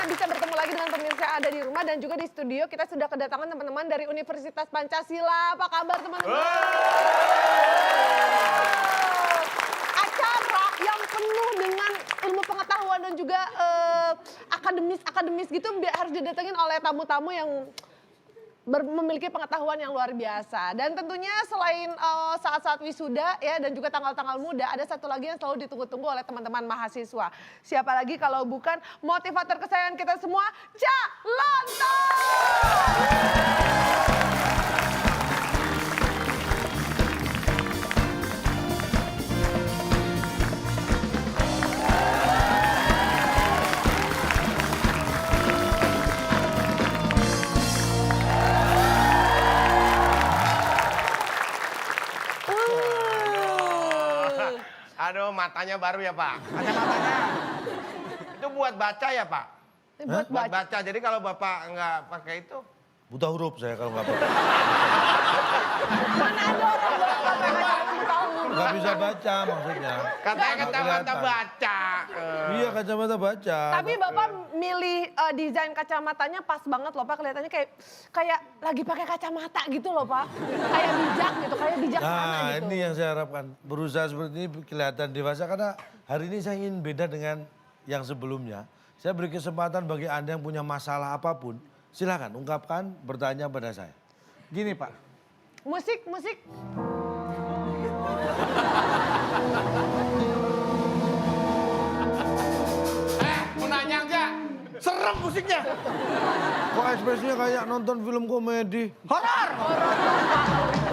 akhirnya bisa bertemu lagi dengan pemirsa yang ada di rumah dan juga di studio kita sudah kedatangan teman-teman dari Universitas Pancasila. Apa kabar teman-teman? Acara yang penuh dengan ilmu pengetahuan dan juga akademis gitu harus didatengin oleh tamu-tamu yang memiliki pengetahuan yang luar biasa. Dan tentunya selain saat-saat wisuda ya dan juga tanggal-tanggal muda, ada satu lagi yang selalu ditunggu-tunggu oleh teman-teman mahasiswa. Siapa lagi kalau bukan motivator kesayangan kita semua, Cak Lontong! Aduh, matanya baru ya, Pak. Kacamatanya. Itu buat baca ya, Pak? Buat baca. Jadi kalau Bapak nggak pakai itu? Buta huruf saya kalau nggak baca. Mana ada orang buta huruf? Nggak bisa baca maksudnya. Katanya kacamata baca. Iya, kacamata baca. Tapi Bapak milih desain kacamatanya pas banget loh Pak. Kelihatannya kayak lagi pakai kacamata gitu loh Pak. Kayak bijak gitu, kayak bijaksana Nah, gitu. ini yang saya harapkan. Berusaha seperti ini kelihatan dewasa. Karena hari ini saya ingin beda dengan yang sebelumnya. Saya beri kesempatan bagi Anda yang punya masalah apapun. Silakan ungkapkan, bertanya pada saya. Gini Pak. Musik. Mau nanya enggak? Serem musiknya. Kok ekspresinya kayak nonton film komedi? Horor!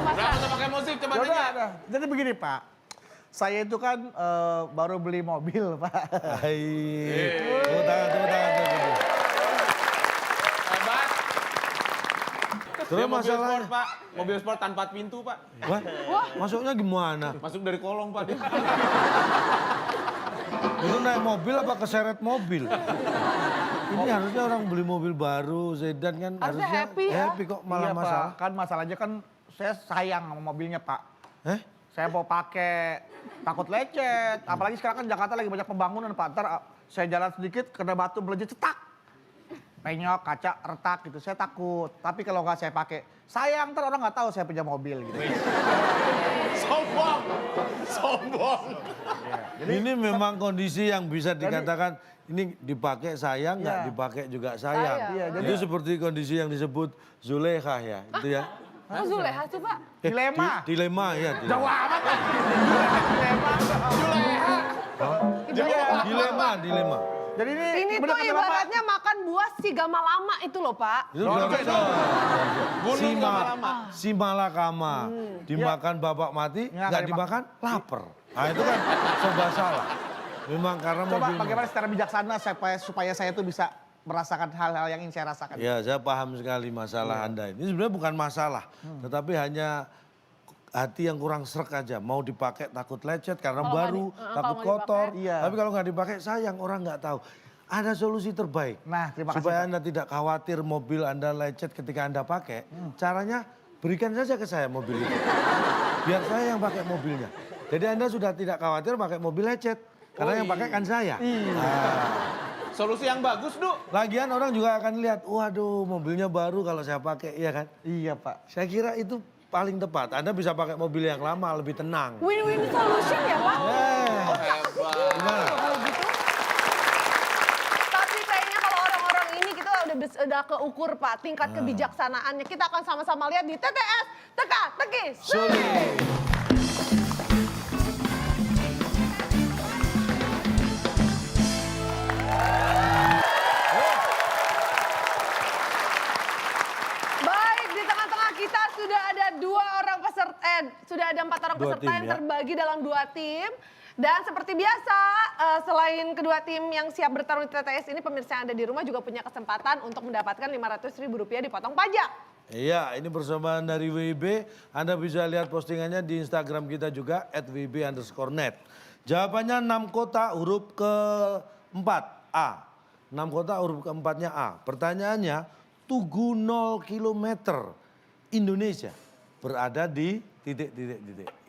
Udah, nggak pakai musik, coba Yaudah, nanya. udah. Jadi begini Pak. Saya itu kan baru beli mobil Pak. Hai. Tepuk tangan. Hebat. Terus Mobil sport, masalahnya? Pak. Mobil sport tanpa pintu, Pak. Wah, masuknya gimana? Masuk dari kolong, Pak. Itu naik mobil apa keseret mobil? Ini harusnya orang beli mobil baru, sedan kan Harusnya happy ya. happy kok malah Iya, masalah. Pak. Kan masalahnya kan saya sayang sama mobilnya Pak. Saya mau pakai, takut lecet. Apalagi sekarang kan Jakarta lagi banyak pembangunan Pak. Ntar saya jalan sedikit kena batu melejit cetak. Penyok, kaca, retak gitu. Saya takut. Tapi kalau nggak saya pakai, sayang ntar orang nggak tahu saya punya mobil gitu. Sombong. Ini memang kondisi yang bisa dikatakan ini dipakai sayang, nggak Iya. dipakai juga sayang. Iya, Itu seperti kondisi yang disebut Zulekha ya, itu ya. Oh Zuleha tuh Pak. Dilema. Dilema ya. Jauh amat Pak. Dilema. Jadi Ini bener tuh kata Bapak. ibaratnya makan buah si gama lama itu loh Pak. Itu Gunung lama-lama. si malakama dimakan bapak mati, nggak dimakan lapar. Nah itu kan serba salah. Memang karena Coba mobil. bagaimana secara bijaksana supaya saya tuh bisa merasakan hal-hal yang ingin saya rasakan. Ya, saya paham sekali masalah Anda ini. Ini sebenarnya bukan masalah, tetapi hanya hati yang kurang srek aja. Mau dipakai takut lecet karena Kalau baru, nggak di- takut kalau nggak kotor. dipakai. Iya. Tapi kalau nggak dipakai sayang, orang nggak tahu. Ada solusi terbaik. Nah, terima kasih, Supaya Pak. Anda tidak khawatir mobil Anda lecet ketika Anda pakai. Caranya berikan saja ke saya mobil itu. Biar saya yang pakai mobilnya. Jadi Anda sudah tidak khawatir pakai mobil lecet. Karena yang pakai kan saya. Solusi yang bagus, Du. Lagian orang juga akan lihat, waduh mobilnya baru kalau saya pakai, iya kan? Iya Pak. Saya kira itu paling tepat. Anda bisa pakai mobil yang lama, lebih tenang. Win-win solution ya Pak. Gimana? Kalau gitu. Tapi kayaknya kalau orang-orang ini kita udah keukur Pak tingkat kebijaksanaannya. Kita akan sama-sama lihat di TTS Teka-Teki Sulit. Baik, di tengah-tengah kita sudah ada sudah ada 4 orang Dua peserta tim, yang ya. terbagi dalam 2 tim. Dan seperti biasa, selain kedua tim yang siap bertarung di TTS ini, pemirsa yang ada di rumah juga punya kesempatan untuk mendapatkan Rp500.000 dipotong pajak. Iya, ini persembahan dari WIB. Anda bisa lihat postingannya di Instagram kita juga, @wib_net. Jawabannya 6 kota huruf keempat A. 6 kota huruf keempatnya A. Pertanyaannya, Tugu 0 km Indonesia berada di titik.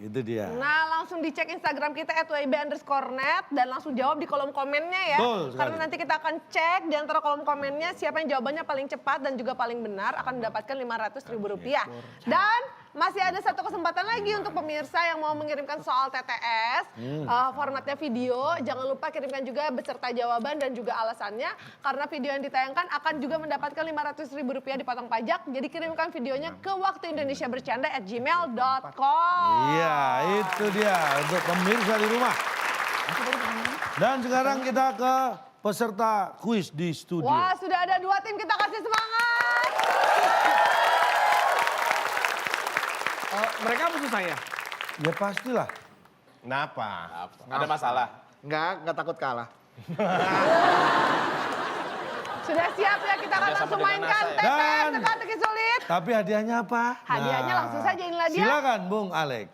Itu dia. Nah, langsung dicek Instagram kita @wib_net dan langsung jawab di kolom komennya ya. Betul sekali. Karena nanti kita akan cek di antara kolom komennya siapa yang jawabannya paling cepat dan juga paling benar akan mendapatkan Rp500.000. Dan masih ada satu kesempatan lagi untuk pemirsa yang mau mengirimkan soal TTS. Formatnya video, jangan lupa kirimkan juga beserta jawaban dan juga alasannya. Karena video yang ditayangkan akan juga mendapatkan Rp500.000 dipotong pajak. Jadi kirimkan videonya ke waktuindonesiabercanda@gmail.com. Iya, itu dia untuk pemirsa di rumah. Dan sekarang kita ke peserta kuis di studio. Wah, sudah ada 2 tim, kita kasih semangat. Mereka musuh saya? Ya pastilah. Kenapa? Nggak ada masalah. Nggak takut kalah. Sudah siap ya, kita akan Kerjasama langsung dengan mainkan NASA ya. TTS Dan- teka-teki sulit. Tapi hadiahnya apa? Hadiahnya langsung saja, inilah dia. Silakan Bung Alex.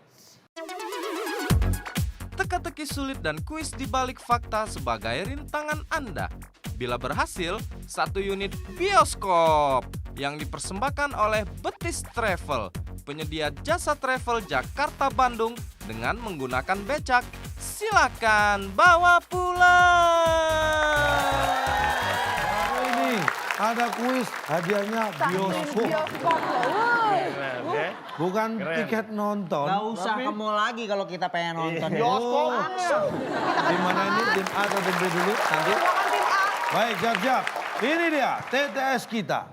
Teka-teki sulit dan kuis di balik fakta sebagai rintangan Anda. Bila berhasil, 1 unit bioskop yang dipersembahkan oleh Betis Travel, penyedia jasa travel Jakarta-Bandung dengan menggunakan becak. Silakan bawa pulang. Ini ada kuis, hadiahnya bioskop. Bioskop loh. Bukan tiket nonton. Gak usah ke mall lagi kalau kita pengen nonton. Oh, di mana ini tim A atau tim B dulu nanti? Silakan tim A. Baik, siap-siap. Ini dia TTS kita.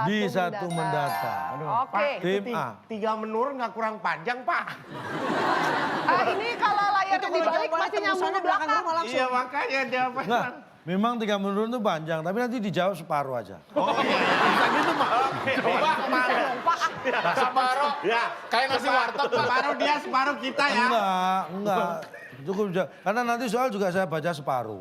Di satu mendatang. Oke. Tim A. 3 menurun nggak kurang panjang, Pak. Ini kalau layarnya dibalik masih nyambung ke belakang. Iya, makanya jawabannya. Enggak, memang 3 menurun itu panjang, tapi nanti dijawab separuh aja. Separuh. Ya, Kayak nasi warteg, Pak. separuh dia, separuh kita ya. Enggak. Cukup karena nanti soal juga saya baca separuh.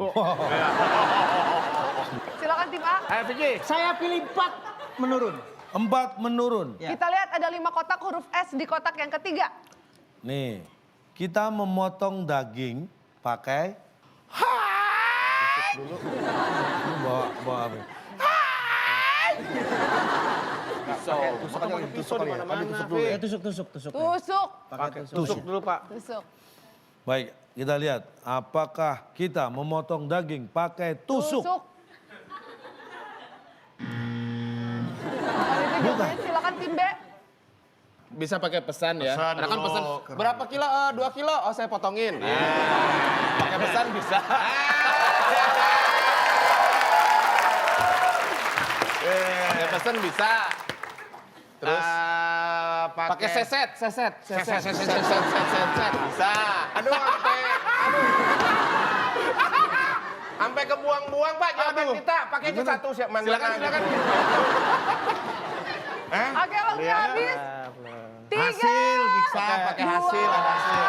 Silakan tim A. Ayo Vicky. Saya pilih 4 menurun. 4 menurun. Kita lihat ada 5 kotak huruf S di kotak yang ketiga. Nih, kita memotong daging pakai dulu. Bawa apa? Pisau di mana-mana, Ya tusuk. Tusuk. Tusuk dulu, Pak. Tusuk. Baik, kita lihat apakah kita memotong daging pakai tusuk. Kalau itu jawabannya silakan tim B. Bisa pakai pesan ya. Pesan Karena kan dulu. pesan berapa kilo? 2 kilo. Oh, saya potongin. Pakai pesan bisa. Pakai pesan bisa. Terus pakai seset. Bisa. Aduh, sampai kebuang-buang, Pak, jawaban kita. Pakai aja satu, siap mana? Silakan. Oke, waktu habis. 3, Hasil bisa, pakai hasil, ada hasil.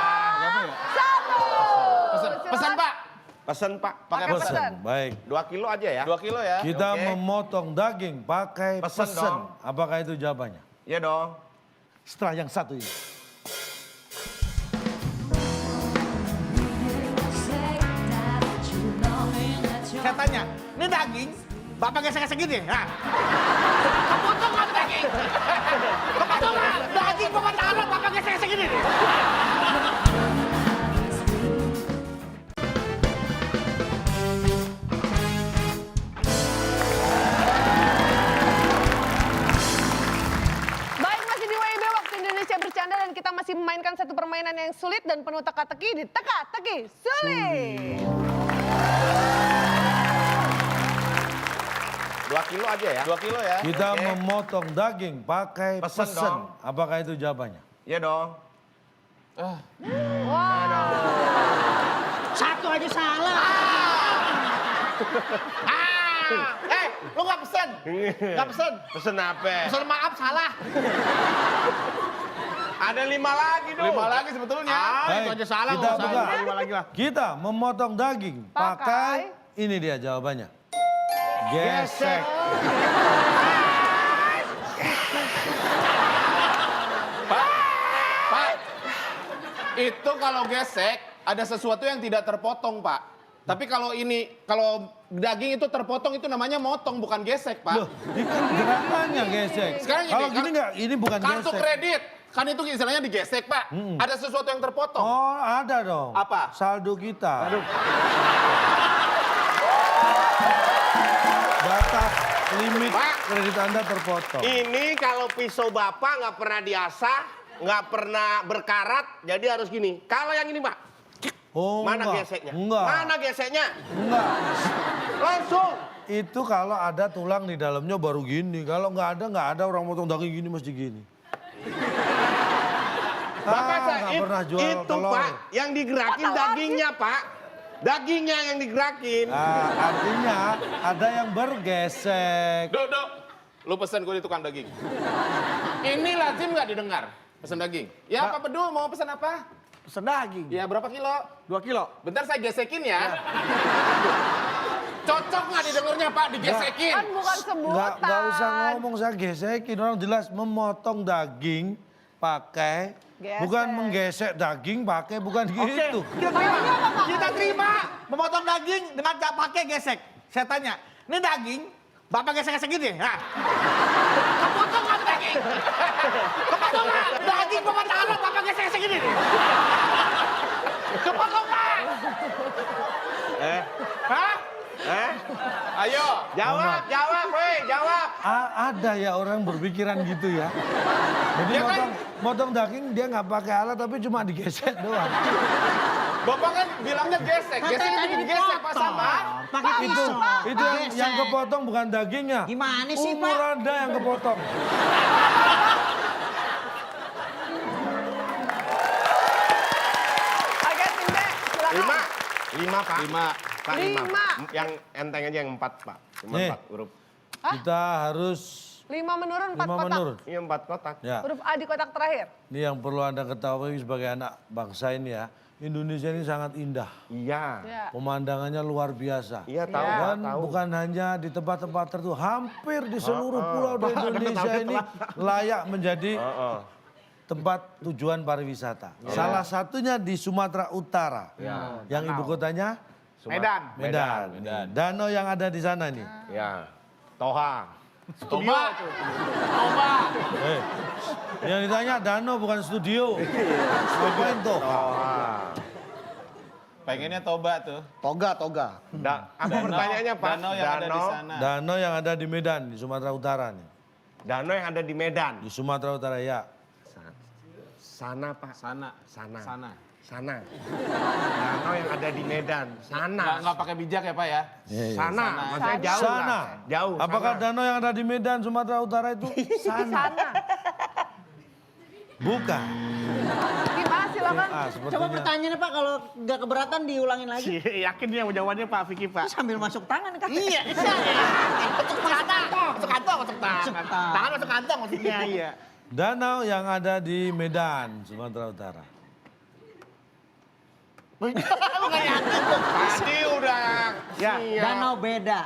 1. Pesan, Pak. Pesen, Pak. Pakai pesan. Baik. 2 kilo aja ya. 2 kilo ya. Kita Oke. memotong daging pakai Pesen pesen. dong. Apakah itu jawabannya? Iya dong. Setelah yang satu ini. Saya tanya, ini daging, Bapak gesek-gesek gini? Nah. Kepotong nggak daging? Kepotong nggak? Daging Bapak tangan Bapak gesek-gesek gini nih. Baik, masih di WIB Waktu Indonesia Bercanda dan kita masih memainkan satu permainan yang sulit dan penuh teka-teki di Teka-Teki Sulit. 2 kilo aja ya. 2 kilo ya. Kita Oke. memotong daging pakai Pesen pesen. dong. Apakah itu jawabannya? Iya dong. Wah. Satu aja salah. Lu nggak pesen? Nggak pesen? Pesen apa? Pesen maaf salah. Ada 5 lagi dong. 5 lagi sebetulnya. Itu aja salah. Kita nggak usah buka. 5 lagi lah. Kita memotong daging pakai ini dia jawabannya. Gesek. Pak, itu kalau gesek ada sesuatu yang tidak terpotong, Pak. Tapi kalau daging itu terpotong itu namanya motong, bukan gesek, Pak. Loh, ini kan gerakannya gesek. Sekarang Kalau gini, gini nggak, ini bukan Kartu gesek. kredit. Kan itu istilahnya digesek, Pak. Ada sesuatu yang terpotong. Oh, ada dong. Apa? Saldo kita. Batas limit Pak. kredit Anda terpotong. Ini kalau pisau Bapak nggak pernah diasah, nggak pernah berkarat, jadi harus gini. Kalau yang ini, Pak, Oh, mana enggak. geseknya? Enggak. Mana geseknya? Enggak. Langsung. Itu kalau ada tulang di dalamnya baru gini. Kalau nggak ada orang potong daging gini mesti gini. Bapak nggak pernah jual itu telur. Pak, yang digerakin dagingnya Pak. Dagingnya yang digerakin. Artinya ada yang bergesek. Dok, lu pesen gue di tukang daging. Ini lazim nggak didengar? Pesen daging. Ya, Pak Pedul mau pesen apa? Pesen daging. Ya, berapa kilo? 2 kilo. Bentar saya gesekin ya. Cocok nggak didengarnya, Pak, digesekin? Kan bukan sebutan. Nggak usah ngomong saya gesekin. Orang jelas memotong daging pakai. Gesek. Bukan menggesek daging pakai, bukan gitu. Kita terima memotong daging dengan tak pakai gesek. Saya tanya, ini daging, Bapak gesek-gesek gini? Nah. Kepotong nggak daging? Kepotong nggak? Daging Bapak tangan Bapak gesek-gesek gini nih. Kepotong nggak? Hah? Ayo. Jawab, weh, jawab. Ada ya orang berpikiran gitu ya. Jadi Ya kan? motong daging dia nggak pakai alat tapi cuma digesek doang. Bapak kan bilangnya gesek. Gesek itu digesek, Pak, sama. Pakai Itu pisau. yang kepotong bukan dagingnya. Gimana sih, Umur Pak? Anda yang kepotong. Oke, Tim B, silakan. 5, Pak. 5. Pak, 5. 5. Yang enteng aja yang 4, Pak. Cuma Nih. 4 huruf. Kita harus 5 menurun, 4 5 kotak. menurut. Ini 4 kotak. Ya. Huruf A di kotak terakhir. Ini yang perlu Anda ketahui sebagai anak bangsa ini ya. Indonesia ini sangat indah. Iya. Ya. Pemandangannya luar biasa. Iya, tahu, Ya. Pak, Dan tahu. bukan hanya di tempat-tempat tertentu, hampir di seluruh pulau di Indonesia ini layak menjadi tempat tujuan pariwisata. Salah satunya di Sumatera Utara. Yang ibu kotanya Medan. Medan. Danau yang ada di sana nih. Ya. Toha. Toba. Toba. Yang ditanya danau bukan studio. Ngapain tuh? Pengennya Toba tuh. Toga. Apa pertanyaannya, Pak? Danau yang ada di sana. Danau yang ada di Medan, di Sumatera Utara nih. Danau yang ada di Medan. Di Sumatera Utara ya. Sana, Pak. Sana. Sana. Sana. Sana. Danau yang ada di Medan. Sana. Nggak pakai bijak ya, Pak ya? Sana. Maksudnya jauh lah. Sana. Jauh. Apakah sana. danau yang ada di Medan, Sumatera Utara itu sana? Sana. Bukan. Gimana silakan. Ah, Coba sepertinya. pertanyaannya Pak, kalau nggak keberatan diulangin lagi. Yakin dia jawabannya Pak Vicky, Pak. Sambil masuk tangan kan? Iya. Masuk kantong. Tangan masuk kantong maksudnya, iya. Danau yang ada di Medan, Sumatera Utara. Bukan yakin tuh. Tadi udah. Ya, siap. Danau beda.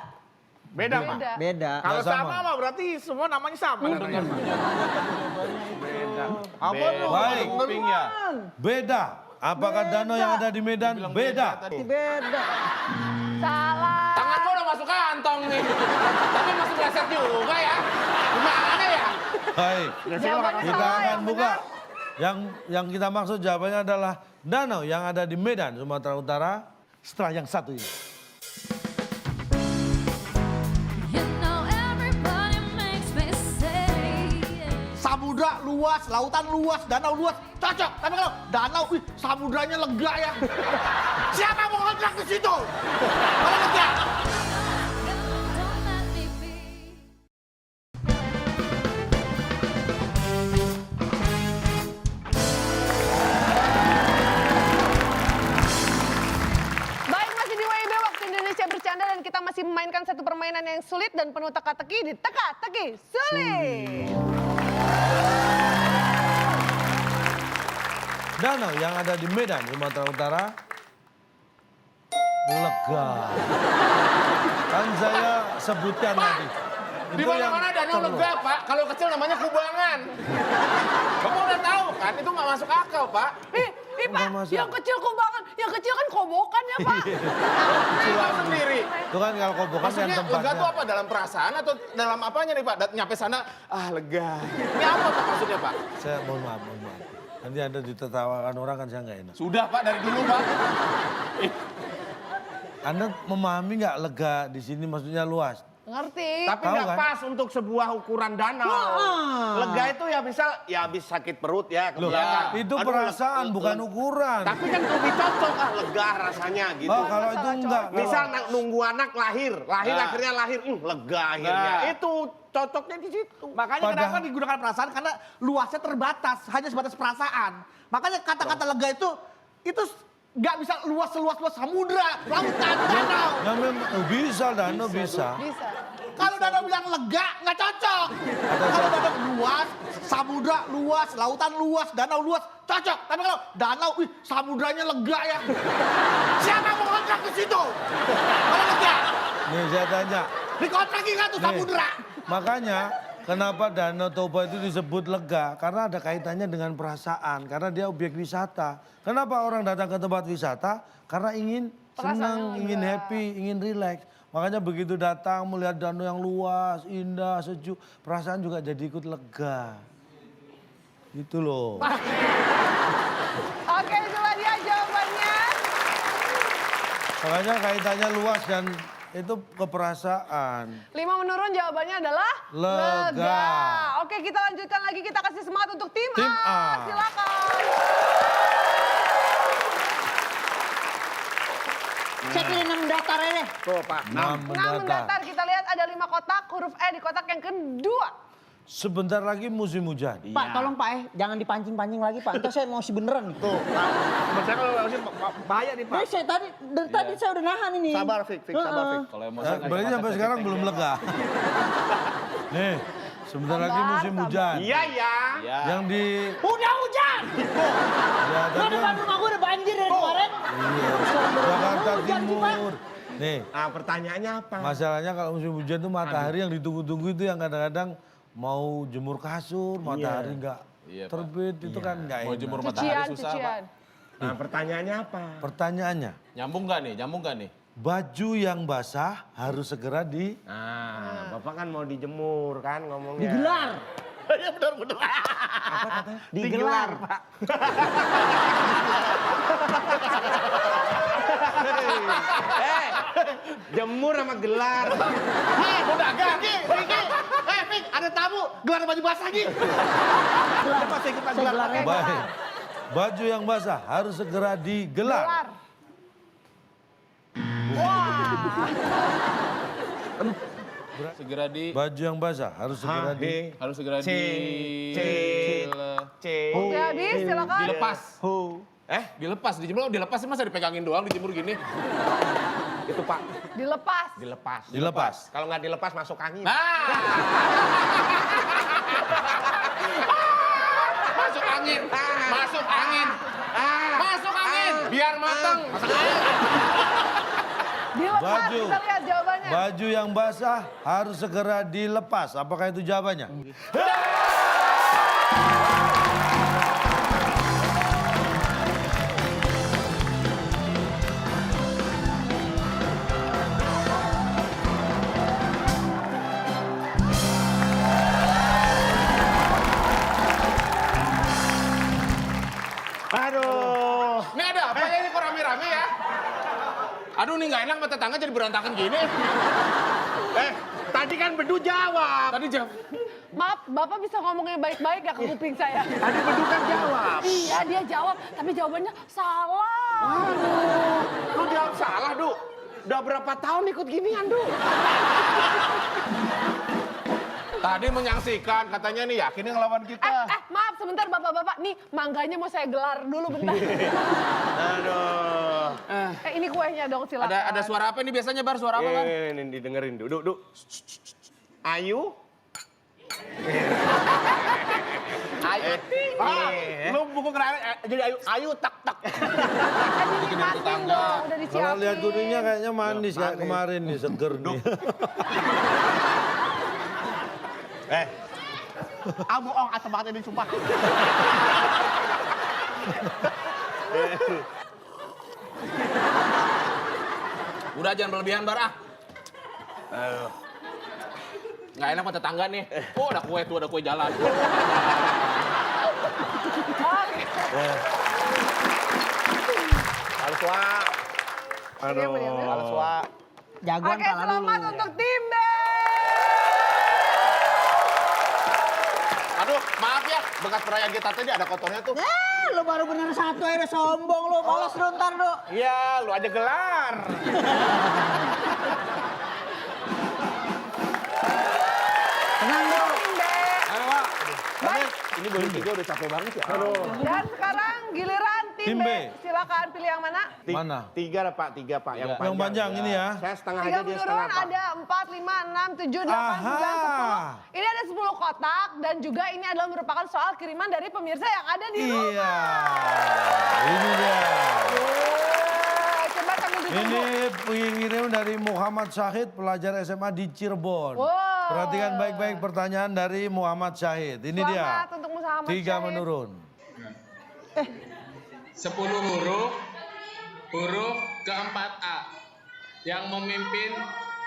Beda, Pak. Beda. Beda. Kalau Nggak sama. sama mah berarti semua namanya sama. Beda. Apa lu? Baik. Kuping ya. Beda. Apakah danau yang ada di Medan? Beda. Beda. Salah. Tangan gua udah masuk kantong nih. Tapi masih meleset juga ya. Gimana ya? Baik. Jawabannya Kita salah, akan yang buka. benar. Yang kita maksud jawabannya adalah danau yang ada di Medan, Sumatera Utara. Setelah yang satu ini. You know everybody makes me say Samudra luas, lautan luas, danau luas, cocok. Tapi kalau danau, wih, samudranya lega ya. Siapa mau kontrak di situ? Kalau lega. don't let me be. Baik, masih di WIB Waktu Indonesia Bercanda dan kita masih memainkan satu permainan yang sulit dan penuh teka-teki di Teka-Teki Sulit. Danau yang ada di Medan, Sumatera Utara. Lega. Kan saya sebutkan tadi. Di mana-mana danau lega, Pak. Kalau kecil namanya kubangan. Bapak udah tahu kan? Itu nggak masuk akal, Pak. Ih, Nggak Pak, masuk. yang kecil kubangan, yang kecil kan kobokan ya Pak. Tahu sendiri. Itu kan kalau kobokan yang Maksudnya tempatnya. lega tuh apa? Dalam perasaan atau dalam apanya nih Pak? Nyampe sana, lega. Ini apa Pak maksudnya Pak? Saya mohon maaf. Nanti Anda ditertawakan orang kan saya nggak enak. Sudah Pak dari dulu Pak. Anda memahami nggak lega di sini maksudnya luas? Ngerti. Tapi Tahu nggak kan? pas untuk sebuah ukuran danau. Lega itu ya misal, ya habis sakit perut ya ke Loh, belakang. itu Aduh, perasaan bukan ukuran. Tapi kan lebih cocok lega rasanya gitu. Oh, kalau itu enggak. Misal nunggu anak lahir Nah. akhirnya lahir, lega akhirnya. Nah. Itu cocoknya di situ. Makanya Padahal- kenapa digunakan perasaan? Karena luasnya terbatas, hanya sebatas perasaan. Makanya kata-kata lega itu nggak bisa luas seluas samudra, lautan, danau. Ya memang bisa danau bisa. Bisa. Kalau danau bilang lega, nggak cocok. Kalau danau luas, samudra luas, lautan luas, danau luas, cocok. Tapi kalau danau, wih, samudranya lega ya. Siapa mau kontrak ke situ? Kalau lega, Nih saya tanya. dikontrakin nggak tuh Nih, samudra? makanya kenapa Danau Toba itu disebut lega? Karena ada kaitannya dengan perasaan. Karena dia objek wisata. Kenapa orang datang ke tempat wisata? Karena ingin senang, Perasaannya ingin lega. happy, ingin rileks. Makanya begitu datang melihat danau yang luas, indah, sejuk, perasaan juga jadi ikut lega. Gitu loh. Oke, itulah dia jawabannya. Makanya kaitannya luas dan itu keperasaan. 5 menurun jawabannya adalah Lega. Oke, kita lanjutkan lagi. Kita kasih semangat untuk tim Tim A. Silakan. Saya pilih 6 datar deh. Tuh Pak. 6 Nah, mendatar. mendatar. Kita lihat ada 5 kotak. Huruf E di kotak yang kedua. Sebentar lagi musim hujan. Pak, tolong Pak jangan dipancing-pancing lagi Pak. Ntar saya emosi beneran nih. Tuh, Pak. Saya kalau emosi bahaya nih Pak. Dari saya dari tadi saya udah nahan ini. Sabar Fik, sabar Fik. Kalau emosi Berarti sampai sekarang belum lega. Nih, sebentar lagi musim hujan. Iya ya. Yang di Udah hujan. ya, Gua tapi depan rumah gua udah banjir dari kemarin. iya, Jakarta Hujan sih, Pak. Timur. Nih, Nah pertanyaannya apa? masalahnya kalau musim hujan tuh matahari yang ditunggu-tunggu itu yang kadang-kadang mau jemur kasur, matahari nggak Iya, Pak. terbit, itu kan nggak Mau enak. jemur matahari Cucian, susah Pak. cucian. Nah pertanyaannya apa? Pertanyaannya, Nyambung nggak nih? Nyambung nggak nih? baju yang basah harus segera di... Nah, Bapak kan mau dijemur kan ngomongnya. Digelar. Ya benar-benar. Apa katanya? Digelar, Pak. Jemur sama gelar. Hei, mau dagang. Vicky. Fik, ada tamu. Gelar baju basah lagi. Gelar. Apa saya kita Saya gelar? gelar. Baik. Baju yang basah harus segera digelar. Gelar. Segera di Baju yang basah harus segera di... harus segera C, C, C. Oke, habis silakan. dilepas. Dilepas, dilepas masa dipegangin doang dijemur gini. Itu Pak, Dilepas. dilepas. Dilepas. Kalau nggak dilepas masuk angin. Masuk angin, masuk angin, masuk angin, biar matang. Dilepas. Baju. Kita lihat jawabannya. Baju yang basah harus segera dilepas. Apakah itu jawabannya? Aduh. Ini ada apa ya ini kok rame-rame ya? Aduh ini nggak enak sama tetangga jadi berantakan gini. Tadi kan Bedu jawab. Tadi jam. Maaf, Bapak bisa ngomongnya baik-baik gak ke kuping saya? Tadi Bedu kan jawab. Iya, dia jawab. Tapi jawabannya salah. Lu jawab salah, Du. Udah berapa tahun ikut ginian, Du? Tadi menyaksikan katanya nih yakin yang ngelawan kita. Maaf sebentar Bapak-Bapak. Nih, mangganya mau saya gelar dulu bentar. Aduh. Ini kuenya dong silakan. Ada suara apa nih biasanya Bar? Suara apa Bar? Ini didengerin, Du. Du. Ayu. Lu buku kenapa jadi ayu tak. Dinikmatin dong, udah disiapin. Kalau lihat kuningnya kayaknya manis kayak kemarin nih, seger nih. Bohong asal banget ini sumpah. Udah jangan berlebihan Bar ah. Nggak enak sama tetangga nih. Oh ada kue tuh, ada kue jalan. Halus Wak. Diam, diam, diam. Halus Wak. Jagoan Oke, kalah dulu. selamat untuk tim B. Aduh maaf ya, bekas perayaan kita tadi ada kotornya tuh. Lu baru bener satu aja udah sombong lu. Balas lu ntar lu. Iya, lu aja gelar. Tenang lu. Tim B. Ayo Wak. Ini baru 3 udah capek banget ya. Dan sekarang giliran tim Tim B. B. Silakan pilih yang mana? Mana? 3 lah Pak, 3 Pak. Yang Yang panjang ini ya. Saya setengah Tiga aja, dia setengah menurun Pak. ada 4, 5, 6, 7, 8, 9, 10. Ini ada 10 kotak dan juga ini adalah merupakan soal kiriman dari pemirsa yang ada di rumah. Iya. Ini dia. Coba kami ditunggu. Ini pengirim dari Muhammad Syahid, pelajar SMA di Cirebon. Wow. Perhatikan baik-baik pertanyaan dari Muhammad Syahid. Ini dia. Selamat untuk Muhammad 3 Syahid. menurun. 10 huruf keempat A yang memimpin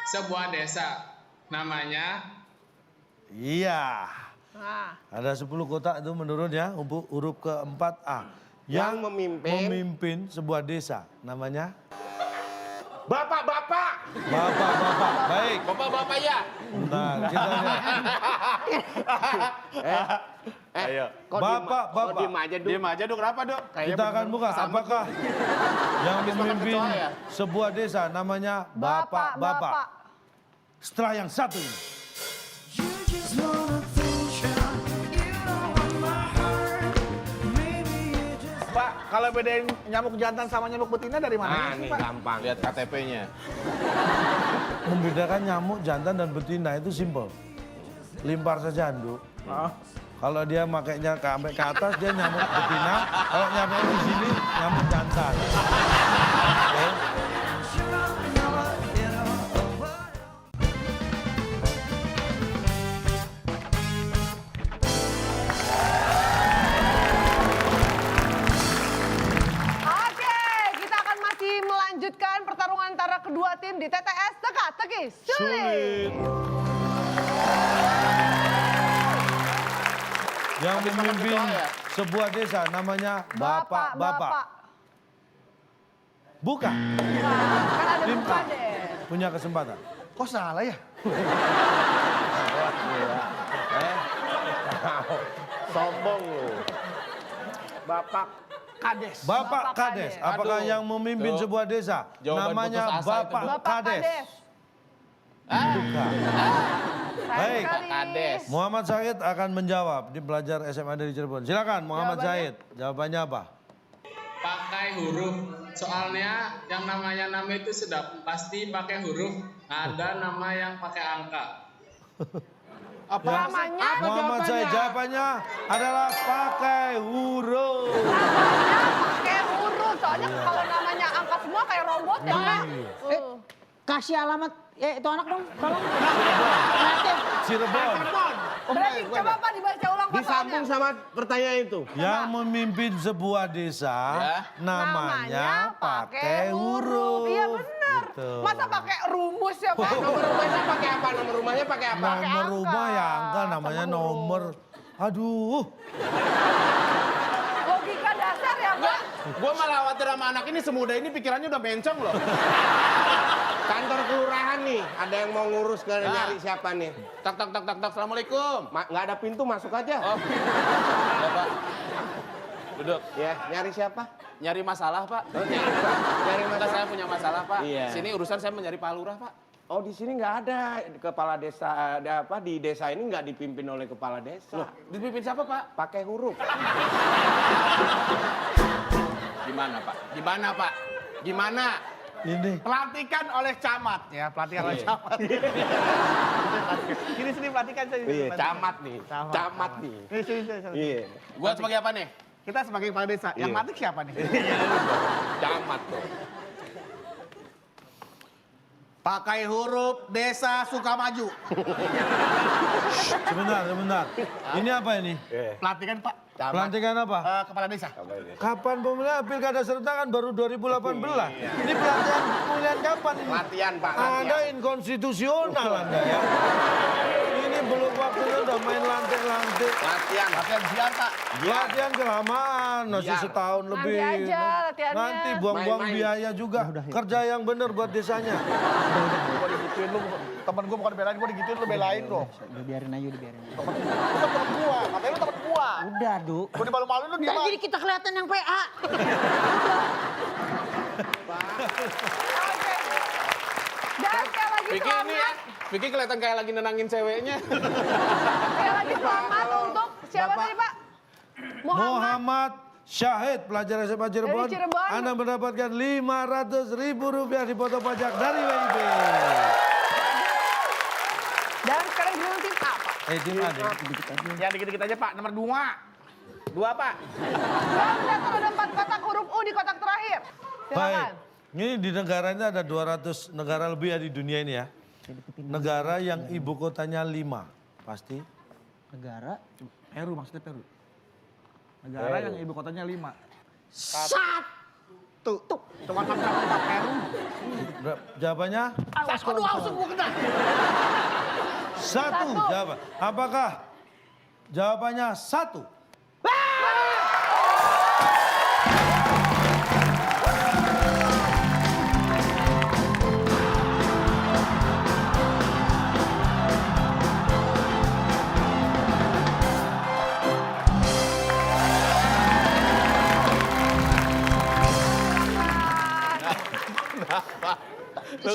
sebuah desa. Namanya Iya. Nah, Ada 10 kotak itu menurun ya, huruf keempat A. Yang memimpin. memimpin sebuah desa. Namanya? Bapak-bapak. Bapak-bapak. Baik. Bapak-bapak ya. Bentar, kita lihat. Ayo. Bapak-bapak. Diem aja dulu. Diam aja Duk, kenapa Duk? Kita akan buka. Apakah yang memimpin kecoa ya? sebuah desa namanya bapak-bapak? Setelah yang satu ini. Pak, kalau bedain nyamuk jantan sama nyamuk betina dari Nah, mana sih nih Pak? gampang. Lihat KTP-nya. Membedakan nyamuk jantan dan betina itu simpel. Limpar saja handuk. Kalau dia makainya sampai ke atas dia nyamuk betina, kalau nyamuk di sini nyamuk jantan. Oke. Oke, kita akan masih melanjutkan pertarungan antara kedua tim di TTS Teka-Teki Sulit. Yang memimpin kecoa ya? sebuah desa namanya bapak-bapak. Bukan. Kan ada Tim buka A. deh. Punya kesempatan. Kok salah ya? Sombong lu. Bapak Kades. Bapak Bapak Kades. Kades. Apakah Aduh. yang memimpin Tuh. sebuah desa Jawaban namanya putus asa itu, Bapak Dok. Bapak Kades? Kades. Bukan. Sayang Baik. sekali. Kades. Muhammad Syahid akan menjawab di pelajar SMA dari Cirebon. Silakan Muhammad Jawabannya? Syahid. Jawabannya apa? pakai huruf. Soalnya yang namanya nama itu sudah pasti pakai huruf. Ada nama yang pakai angka. Apa Namanya? apa Muhammad Syahid jawabannya adalah pakai huruf. Pakai huruf, soalnya kalau namanya angka semua kayak robot ya kan? Kasih alamat, itu anak dong, tolong. Cirebon. Berarti coba Pak dibaca ulang disambung pasalnya. sama pertanyaan itu. Yang memimpin sebuah desa Ya. namanya pakai huruf. Iya benar. Gitu. Masa pakai rumus ya Pak? Nomor rumahnya pakai apa? Nomor rumahnya pakai apa? Nomor rumah ya angka angka namanya sama huruf. nomor. Aduh. Logika dasar ya Pak? Gue malah khawatir sama anak ini semudah ini pikirannya udah bencong loh. Kantor kelurahan nih, ada yang mau ngurus ke Nah. nyari siapa nih? Tak tak tak tak tak. Assalamualaikum. Nggak ada pintu, masuk aja. Oh. Ya, Pak. Duduk. Ya, nyari siapa? Nyari masalah, Pak. Nyari Kita saya punya masalah, Pak. Iya. Sini urusan saya mencari Pak Lurah, Pak. Oh, di sini nggak ada kepala desa, ada apa di desa ini nggak dipimpin oleh kepala desa. Loh, dipimpin siapa, Pak? Pakai huruf. Gimana, Pak? Gimana, Pak? Gimana? Ini. Pelantikan oleh camat ya, pelantikan oleh camat. Sini pelantikan saya. Iya, camat nih. Camat, Camat nih. Sini. Iya. Gua sebagai apa nih? Kita sebagai kepala desa, yang Iya. lantik siapa nih? Camat tuh. Pakai huruf desa Sukamaju. Sebentar. Ini apa ini? Pelantikan Pak. Pelantikan apa? Kepala desa. Kapan pemilihan pilkada serentak kan baru 2018. Ini pemilihan kapan ini? Latihan, Pak. Anda inkonstitusional Anda ya. Ini belum waktunya udah main lantik-lantik. Latihan. Latihan siar Pak. Latihan kelamaan, masih Biar. setahun Nanti lebih. aja latihannya. Nanti buang-buang Main-main. biaya juga. Kerja yang bener buat desanya. Gue digituin lu, temen gue bukan belain, gue digituin lu belain lu. Udah biarin aja, udah biarin aja. Lu temen gue, katanya lu temen gue. Udah, Du. Gue dimalu-maluin lu Udah, gimana? jadi kita kelihatan yang PA. Oke. Dan sekali lagi Vicky ini ya, selamat. Vicky kelihatan kayak lagi nenangin ceweknya. Sekali lagi selamat untuk siapa tadi Pak? Muhammad Syahid, pelajar SMA Cirebon. Dari Cirebon. Anda mendapatkan Rp500.000 dipotong pajak dari WIB. Dan sekarang giliran tim A Pak. Tim A deh. Ya dikit-dikit aja Pak, nomor 2. 2 Pak. Selamat datang ada 4 kotak huruf U di kotak terakhir. Baik, Silakan. ini di negara ini ada 200 negara lebih ya di dunia ini ya. Negara yang ibu kotanya 5, pasti. Negara. Peru maksudnya Peru. Negara yang ibu kotanya 5. 1. Tuh. Cuma Pak Peru. Jawabannya? Aduh, langsung gue kena. 1 jawaban. Apakah jawabannya 1?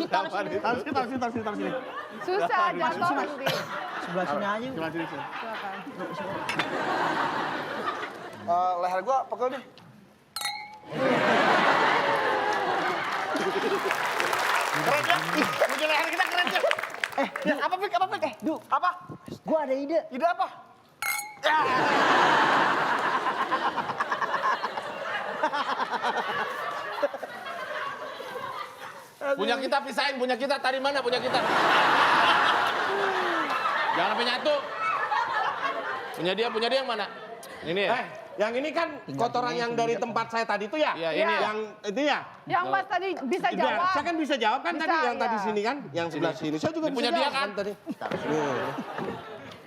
Taruh sini. Susah jatuh nanti. Sebelah sini aja. Cuma sini. Silakan. Leher gue pegel nih. Keren ya? Bikin leher kita keren ya? Apa Pik? Du. Apa? Gua ada ide. Ide apa? Punya kita pisahin, punya kita tadi mana punya kita? Jangan sampai nyatu. Punya dia yang mana? Ini ya? Yang ini kan kotoran yang dari tempat saya tadi itu ya? Iya, ini ya. Yang itu ya? Yang Mas tadi bisa Biar, jawab. saya kan bisa jawab kan Bisa, tadi yang iya. tadi sini kan? Yang sebelah sini. Saya juga Ini bisa punya dia jawab kan? tadi.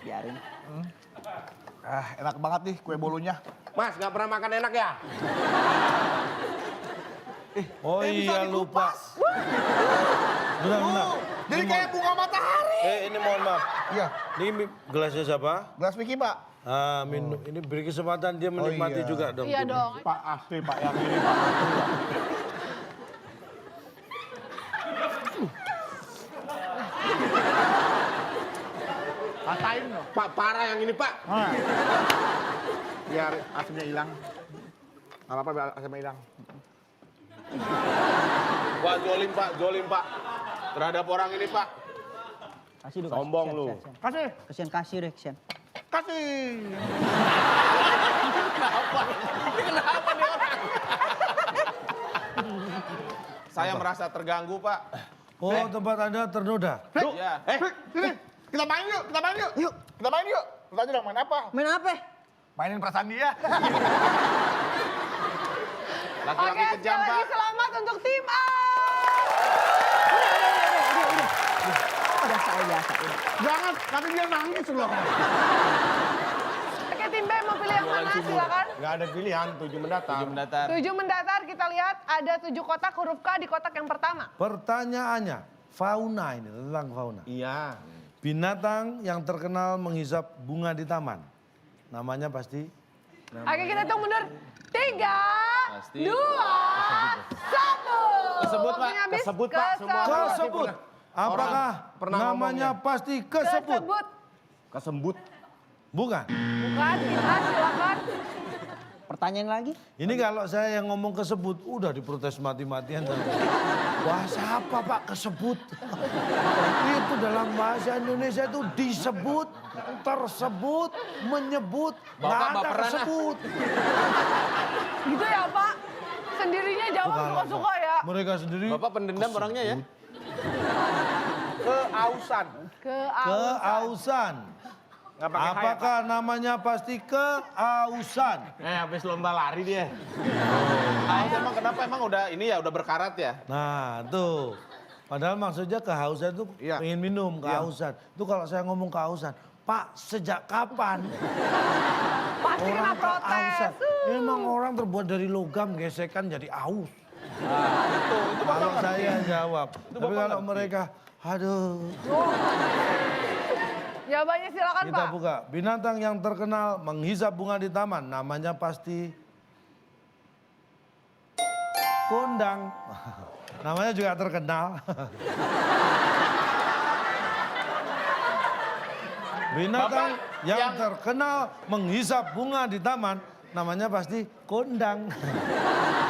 Biarin. Enak banget nih kue bolunya. Mas, nggak pernah makan enak ya? Oh iya lupa. Benar. Jadi kayak bunga matahari. Ini mohon maaf. Iya, Ini gelasnya siapa? gelas Vicky Pak. Minum. Ini beri kesempatan dia menikmati iya. juga dong. Iya dong. Pak asli Pak yang ini Pak. Rasain loh. Pak, parah yang ini Pak. Biar asamnya hilang. Gak apa-apa biar asamnya hilang. Wah, jolim Pak. Terhadap orang ini Pak. Kasih Du. Sombong Kasian, lu. kasian. Kasih. Kasian kasih deh, kasian. Kasih. Kenapa nih orang? Saya merasa terganggu Pak. Oh tempat Anda ternoda. Iya. Sini. Kita main yuk. Kita main yuk. Kita aja dong main apa? Main apa? Mainin perasaan dia. Laki-laki Oke, kejam sekali Pak. lagi selamat untuk tim A. Biasa. Jangan, nanti dia nangis loh. Oke, tim B mau pilih yang mana? Silakan. Nggak ada pilihan, 7 mendatang. 7 mendatar. 7 mendatar, kita lihat ada 7 kotak huruf K di kotak yang pertama. Pertanyaannya, fauna ini tentang fauna. Iya. Binatang yang terkenal menghisap bunga di taman. Namanya pasti Oke, kita hitung mundur. 3, Pasti. 2, 1. Kesebut, Pak. Waktunya habis. Kesebut, Pak. Semua kesebut. Apakah pernah namanya ngomongnya. pasti kesebut? Kesebut. Kesembut. Bukan. Bukan, tim A silakan. Pertanyaan lagi? Ini kalau saya yang ngomong kesebut, udah diprotes mati-matian. Bahasa apa Pak kesebut? Itu dalam bahasa Indonesia itu disebut, tersebut, menyebut, nggak Bapak ada baperan, ah. kesebut. Gitu ya Pak? Sendirinya jawab Bukan, suka-suka ya. Mereka sendiri. Bapak pendendam orangnya ya? Keausan. Keausan. Nggak pakai H ya, Pak? Apakah namanya pasti keausan? Habis lomba lari dia. Emang kenapa? Emang udah ini ya, udah berkarat ya? Nah, tuh. Padahal maksudnya kehausan itu Iya. pengen minum, kehausan. Itu kalau saya ngomong kehausan, Pak, sejak kapan Pasti kena orang protes. kehausan? Memang orang terbuat dari logam, gesekan jadi aus. Itu Kalau saya jawab. Tapi Bapak kalau ngerti. mereka, aduh. Jawabannya silakan Kita Pak. buka. Binatang yang terkenal menghisap bunga di taman, namanya pasti kondang. Namanya juga terkenal. Binatang Bapak, yang terkenal menghisap bunga di taman, namanya pasti kondang.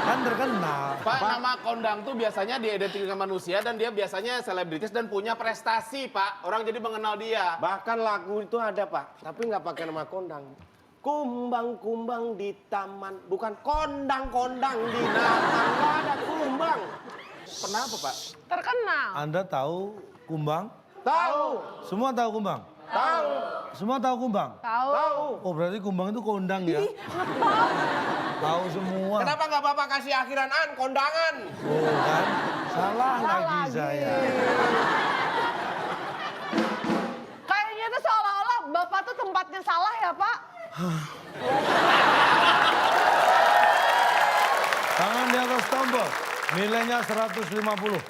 Kan terkenal. Pak, nama kondang tuh biasanya diidentikan manusia dan dia biasanya selebritis dan punya prestasi, Pak. Orang jadi mengenal dia. Bahkan lagu itu ada Pak, tapi nggak pakai nama kondang. Kumbang-kumbang di taman, bukan kondang-kondang di taman, nggak ada kumbang. Kenapa, Pak? Terkenal. Anda tahu kumbang? Tahu, Semua tahu kumbang? tahu, Semua tahu kumbang? Tahu. tahu. Oh berarti kumbang itu kondang ya? Tahu semua. Kenapa nggak Bapak kasih akhiran an, kondangan? Oh kan? Salah lagi saya. Kayaknya itu seolah-olah Bapak tuh tempatnya salah ya Pak. Tangan di atas tombol. Nilainya 150.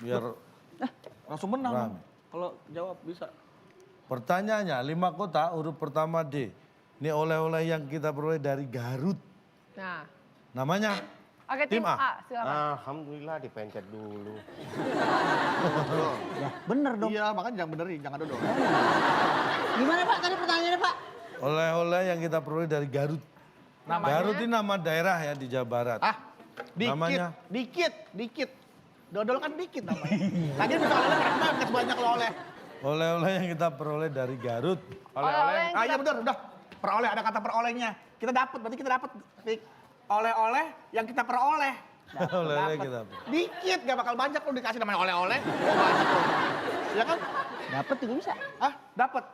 Biar Langsung menang. rame. Kalau jawab bisa. Pertanyaannya, 5 kota huruf pertama D. Ini oleh-oleh yang kita peroleh dari Garut. Nah. Namanya? Oke tim A silakan. Alhamdulillah dipencet dulu. Ya, bener dong. Iya, makanya jangan benerin, jangan dodol. Gimana Pak tadi pertanyaannya Pak? Oleh-oleh yang kita peroleh dari Garut. Namanya? Garut ini nama daerah ya di Jawa Barat. Dikit, Namanya? dikit. Dodol kan dikit namanya. Tadi bisa oleh kenapa bukan sebanyak lo oleh. Oleh-oleh yang kita peroleh dari Garut. Oleh-oleh yang Ah iya benar, udah. Peroleh, ada kata perolehnya. Kita dapat, berarti kita dapat. Oleh-oleh yang kita peroleh. Oleh-oleh kita. Dikit, gak bakal banyak lo dikasih namanya oleh-oleh. Oh banyak lo. Ya kan? Dapat juga bisa. Ah, dapat.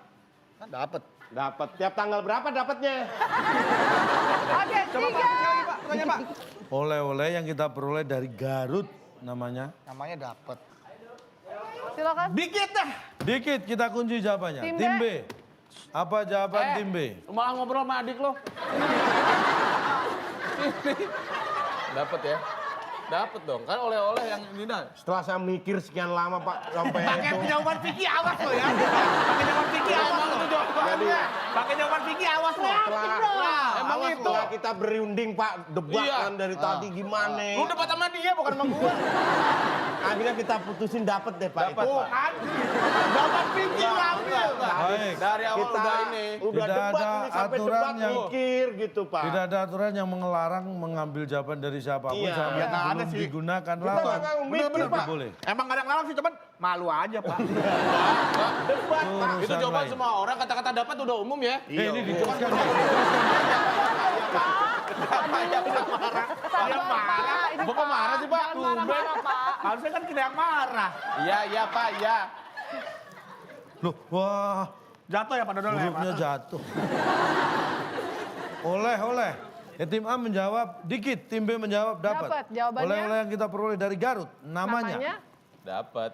Kan dapat. Dapat. Tiap tanggal berapa dapatnya? Oke, Coba Pak, 3. sekali lagi Pak, pertanyaan Pak. Oleh-oleh yang kita peroleh dari Garut namanya. Namanya dapat. Silakan. Dikit dah. Dikit kita kunci jawabannya. Tim B. Tim B. Apa jawaban tim B? Malah ngobrol sama adik lo. Dapat ya? Dapat dong, kan oleh-oleh yang ini dah. Setelah saya mikir sekian lama Pak, sampai Pakai itu. jawaban Vicky awas lo ya. Pakai jawaban Vicky awas lo. Pakai jawaban Vicky awas lo. Emang itu setelah kita berunding Pak, debat Iya. kan dari tadi gimana. Lu debat sama dia bukan sama gua. Akhirnya kita putusin dapat deh Pak. Dapat, itu. Pak. Kan? Jawaban Vicky lo ambil. Baik. Dari awal Kita udah ini. udah Tidak debat ada ini sampai aturan debat yang- mikir gitu Pak. Tidak ada aturan yang mengelarang mengambil jawaban dari siapapun Iya. sampai Ya, nggak ada belum sih. digunakan Kita lawan. nggak mikir Bener-bener, Pak. Boleh. Emang gak ada yang larang sih, cuman malu aja Pak. Debat Pak. Itu Urusan jawaban lain. semua orang, kata-kata dapat udah umum ya. Ini diteruskan. Sabar Pak. Ini Bapak marah sih, Pak. Jangan marah-marah Pak. Harusnya kan kita yang marah. Iya Pak, iya. Loh, wah, Jatuh ya Pak Dodol ya Pak? hurufnya jatuh. Oleh. Ya, tim A menjawab dikit, tim B menjawab dapat. Dapat, jawabannya? Oleh-oleh yang kita peroleh dari Garut, namanya. Dapat.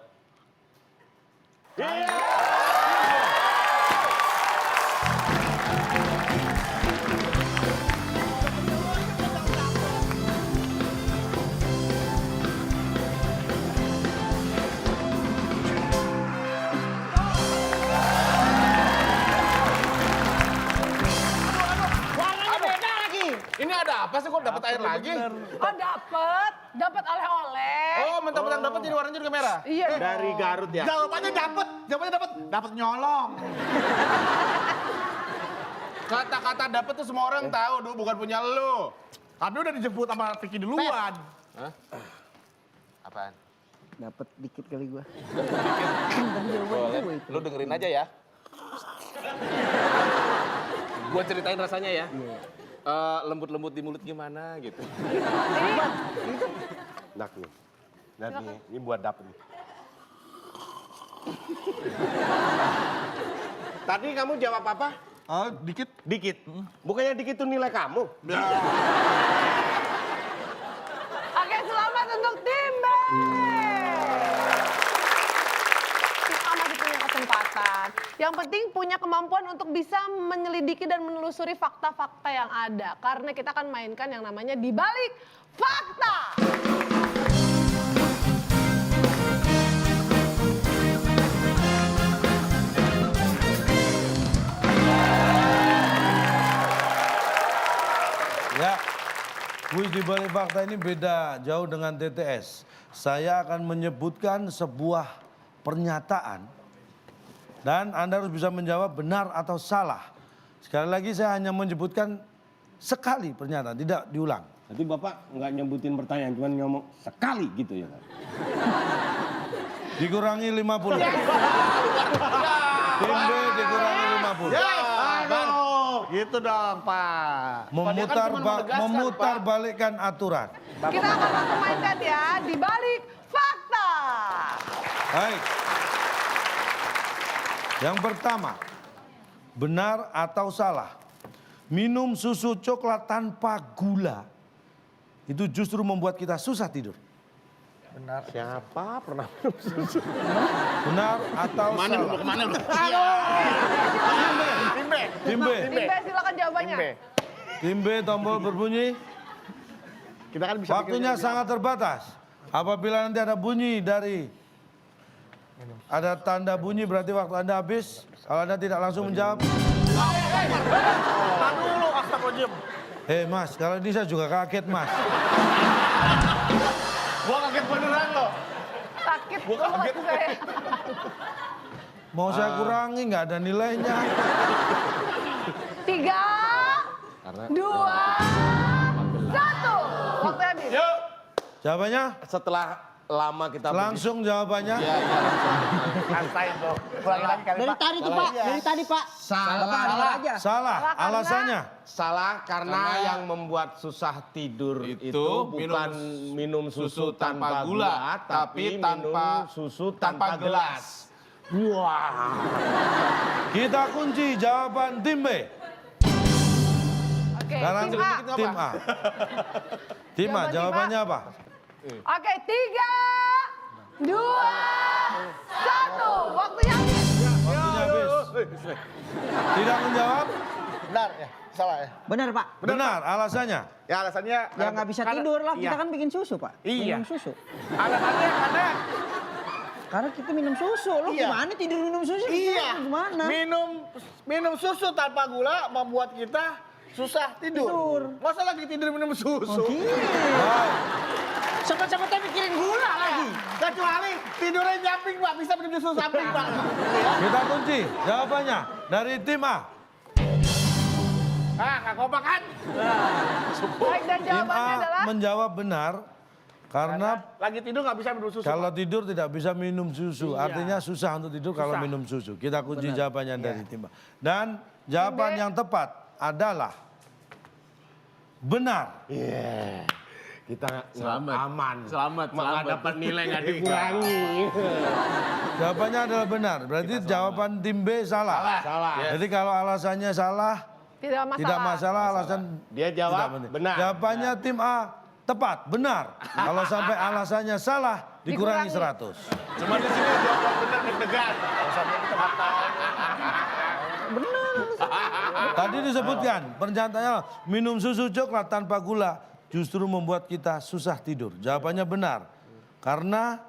Warnanya beda lagi. Ini ada apa sih kok dapat air lagi? Oh dapat oleh-oleh. Oh, mentang-mentang dapat jadi warnanya juga merah. Iya. Dari Garut ya. Jawabannya dapat. Dapat nyolong. Kata-kata dapat tuh semua orang tahu, bukan punya lu. Tapi udah dijemput sama Vicky duluan. Hah? Apaan? Dapat dikit kali gua. Boleh. Lu dengerin aja ya. Gua ceritain rasanya ya. Lembut-lembut di mulut gimana gitu. Nak nih. Ini buat dapet nih. Tadi kamu jawab apa? Dikit. Dikit. Bukannya dikit itu nilai kamu? Oke, selamat untuk tim B. Tim A masih punya kesempatan. Yang penting punya kemampuan untuk bisa menyelidiki dan menelusuri fakta-fakta yang ada. Karena kita akan mainkan yang namanya Di Balik Fakta. Ya, kuis Di Balik Fakta ini beda jauh dengan TTS. Saya akan menyebutkan sebuah pernyataan dan Anda harus bisa menjawab benar atau salah. Sekali lagi saya hanya menyebutkan sekali pernyataan, tidak diulang. Nanti Bapak nggak nyebutin pertanyaan, cuma ngomong sekali gitu ya. Dikurangi 50. Tim B dikurangi 50. Gitu dong, Pak. Memutar balikkan aturan. Kita akan langsung mainkan ya Di Balik Fakta. Baik. Yang pertama, benar atau salah? Minum susu coklat tanpa gula itu justru membuat kita susah tidur. Benar. Siapa pernah minum susu? Benar atau salah? Kemana lu? Tim B. Tim B. Tim B silakan jawabannya. Tim B tombol berbunyi. Kita kan bisa Waktunya sangat terbatas. Apabila nanti ada bunyi dari ada tanda bunyi berarti waktu Anda habis. Kalau Anda tidak langsung menjawab. Tahan dulu, astagfirullahaladzim. Mas, kalau ini saya juga kaget Mas. Gua kaget beneran loh. Sakit banget saya. Mau saya kurangi nggak ada nilainya. 3, 2, 1. Waktu habis. Jawabannya Setelah lama kita langsung jawabannya. Santai tuh. Ulangi lagi kali, Dari Pak. tadi tuh Pak, dari tadi Pak. salah. aja. Salah. Alasannya. Salah karena yang membuat susah tidur itu bukan minum susu tanpa gula, tapi minum susu tanpa gelas. Wah. Kita kunci jawaban tim B. Oke, Sekarang tim A. tim A. Tim A, jawabannya apa? Oke, 3, 2, 1. Waktunya habis. Waktunya habis. Tidak menjawab? Benar ya? Salah ya? Benar Pak. Benar, alasannya. Ya alasannya... Ya nggak bisa tidur lah, kita Iya. kan bikin susu Pak. Iya. Minum susu. Alasannya Karena kita minum susu, lo Iya. gimana tidur minum susu? iya. Gimana? Minum susu tanpa gula membuat kita susah tidur. Masa lagi tidur minum susu? Baik. Sempat-sempatnya mikirin gula lagi. Kecuali tidurnya nyamping, Pak. Bisa minum susu samping, Pak. Kita kunci jawabannya dari tim A. Nggak kompak kan? Baik, dan Tim jawabannya A adalah menjawab benar karena Lagi tidur nggak bisa minum susu. kalau tidur tidak bisa minum susu. Iya. Artinya susah untuk tidur kalau Susah. minum susu. Kita kunci jawabannya dari Iya. tim A. Dan jawaban yang tepat adalah benar. Kita Selamat. aman. Selamat, Nggak selamat. dapat nilai nggak dikurangi. Jawabannya adalah benar. Berarti jawaban tim B salah. Salah. Jadi kalau alasannya salah, tidak masalah. tidak masalah alasan Dia jawab tidak penting. benar. Jawabannya tim A tepat, benar. Kalau sampai alasannya salah, dikurangi Dikurangi. 100. Cuma di sini jawaban bener deg-degan. Tadi disebutkan pernyataannya minum susu coklat tanpa gula justru membuat kita susah tidur. Jawabannya benar. Karena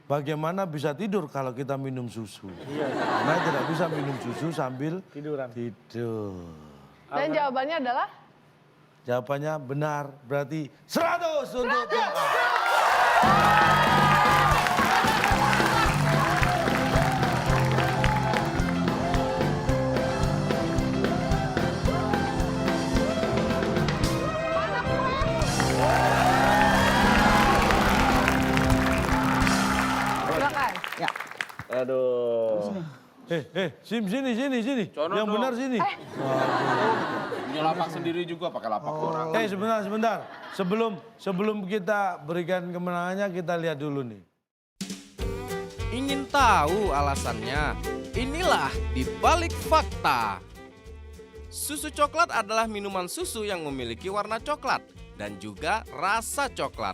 bagaimana bisa tidur kalau kita minum susu? Karena tidak bisa minum susu sambil Tiduran. tidur. Dan jawabannya adalah Jawabannya benar, berarti 100 untuk tim A. silakan. Ya. Aduh. Sim sini. Sono Yang dong. benar sini. Punya lapak sendiri juga pakai lapak orang. Sebentar. Sebelum kita berikan kemenangannya kita lihat dulu nih. Ingin tahu alasannya? Inilah di balik fakta. Susu coklat adalah minuman susu yang memiliki warna coklat dan juga rasa coklat.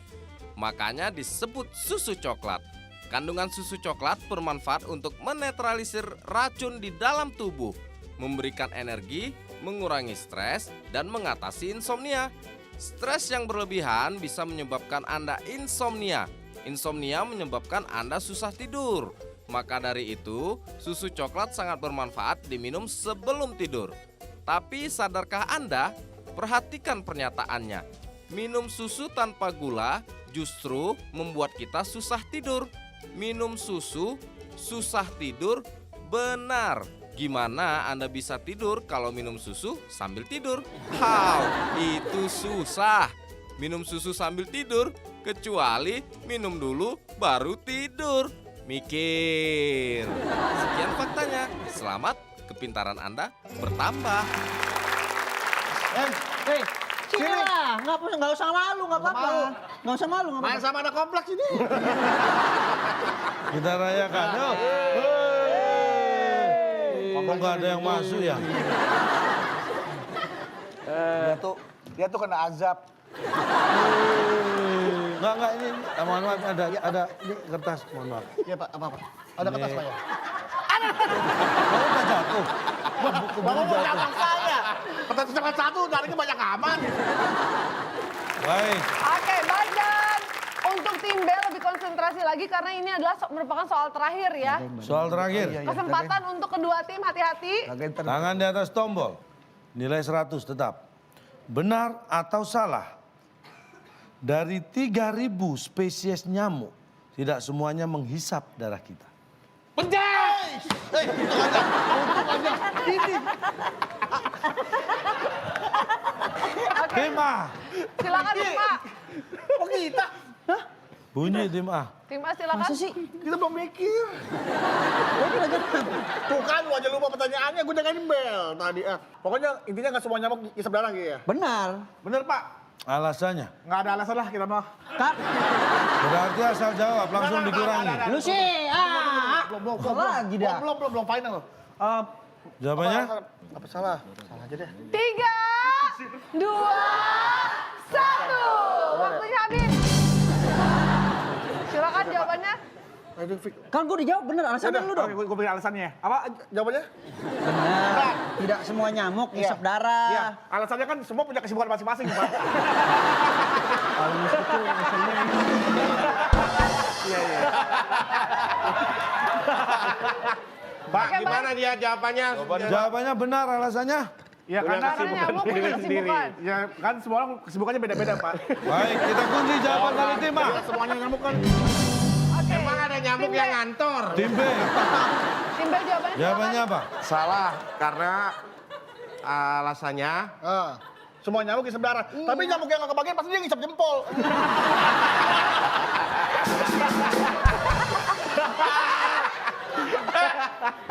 Makanya disebut susu coklat. Kandungan susu coklat bermanfaat untuk menetralisir racun di dalam tubuh, memberikan energi, mengurangi stres, dan mengatasi insomnia. Stres yang berlebihan bisa menyebabkan Anda insomnia. Insomnia menyebabkan Anda susah tidur. Maka dari itu, susu coklat sangat bermanfaat diminum sebelum tidur. Tapi sadarkah Anda? Perhatikan pernyataannya. Minum susu tanpa gula justru membuat kita susah tidur. Minum susu, susah tidur, benar. Gimana Anda bisa tidur kalau minum susu sambil tidur? How? Itu susah. Minum susu sambil tidur, kecuali minum dulu baru tidur. Mikir. Sekian faktanya. Selamat, kepintaran Anda bertambah. Sini lah, nggak usah malu, nggak apa-apa. Nggak usah malu, nggak Main apa-apa. sama anak kompleks ini. Kita rayakan. Yuk. Kok nggak ada yang masuk ya? Dia tuh kena azab. Enggak, ini mohon maaf ada ini kertas, mohon maaf. Iya Pak, apa? Ada kertas Pak ya? Kamu udah jatuh. Bapak mau cabang saya. Kertas cuma satu, darinya banyak aman. Baik. Oke, baik, dan untuk tim B lebih konsentrasi lagi karena ini adalah merupakan soal terakhir ya. Soal terakhir. Kesempatan untuk kedua tim, hati-hati. Tangan di atas tombol. Nilai 100 tetap. Benar atau salah? Dari 3.000 spesies nyamuk, tidak semuanya menghisap darah kita. Pedas! Tim A. Silakan tim A. Oh kita? Bunyi tim A. Tim A silakan. Masa sih? Kita belum mikir. Tuh kan, lu aja lupa pertanyaannya, gue dengerin bel tadi. Pokoknya intinya nggak semua nyamuk isap darah gitu ya? Benar. Bener Pak? Alasannya? Nggak ada alasan lah kita mah. Kak, Berarti asal jawab langsung dikurangi. lu sih, lagi dah. Belum final. Jawabannya? Apa salah? Salah aja deh. 3, 2, 1. Waktunya habis. Silakan jawabannya. Aduh, Fik. Kan gue dijawab bener, alasannya lu dong. Gue pilih alasannya. Apa jawabannya? Benar, tidak semua nyamuk isap darah. Iya, alasannya kan semua punya kesibukan masing-masing, Pak. Kalau itu alasannya. Iya. Pak, gimana dia jawabannya? Jawabannya benar alasannya? Ya Karena nyamuk punya kesibukan. Ya kan semua orang kesibukannya beda-beda, Pak. Baik, kita kunci jawaban dari tim A. Semuanya nyamuk kan. Oke. Emang ada nyamuk Tim B. yang ngantor? Tim B. Tim B jawabannya. Jawabannya apa? Salah, karena alasannya Semua nyamuk isap darah. Tapi nyamuk yang nggak kebagian pasti dia ngisap jempol.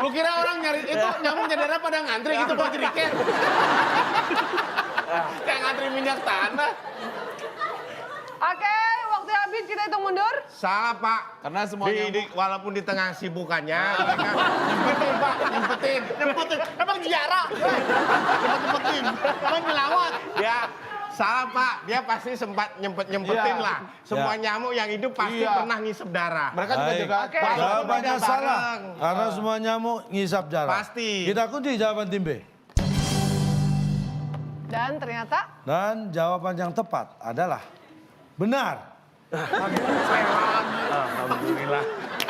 Lu kira orang nyari itu nyamuk nyadara pada ngantri gitu buat jeriken? Kayak ngantri minyak tanah. Oke, waktu habis, kita hitung mundur. salah Pak. Karena semua Walaupun di tengah sibukannya, mereka nyempetin Pak, nyempetin. Emang ziarah. Nyempetin. Emang nyelawat. ya salah Pak. Dia pasti sempat nyempetin Iya. lah. Semua Ya. nyamuk yang hidup pasti Iya. pernah ngisep darah. Mereka juga Baik. jaga. Oke. Jawabannya Bareng. salah. Karena semua nyamuk ngisap darah. Pasti. Kita kunci jawaban tim B. Dan ternyata Dan jawaban yang tepat adalah benar.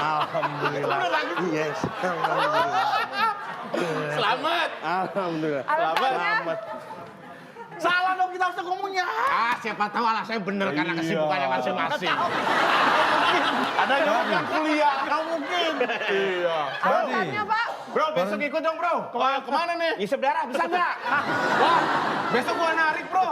Alhamdulillah. Yes. Selamat. Alhamdulillah. alasannya Salah dong kita harus ngomongnya. Siapa tahu alasannya benar karena kesibukannya masing-masing. Ada nyamuk yang kuliah, nggak mungkin. alasannya Pak. Bro, besok ikut dong bro. Kemana nih? Ngisep darah bisa nggak? Wah, besok gua narik bro.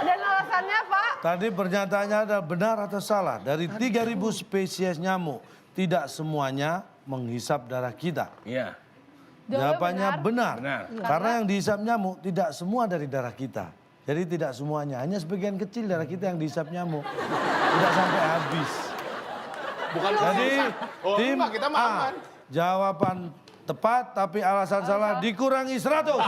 Dan alasannya Pak. Tadi pernyataannya ada benar atau salah. Dari 3.000 spesies nyamuk, tidak semuanya menghisap darah kita. Iya. Jawabannya benar. Benar. Karena yang dihisap nyamuk tidak semua dari darah kita. Jadi tidak semuanya, hanya sebagian kecil darah kita yang dihisap nyamuk. Tidak sampai habis. Bukan Jadi Oh, tim enggak, kita mah A, aman. jawaban tepat tapi alasan salah dikurangi 100.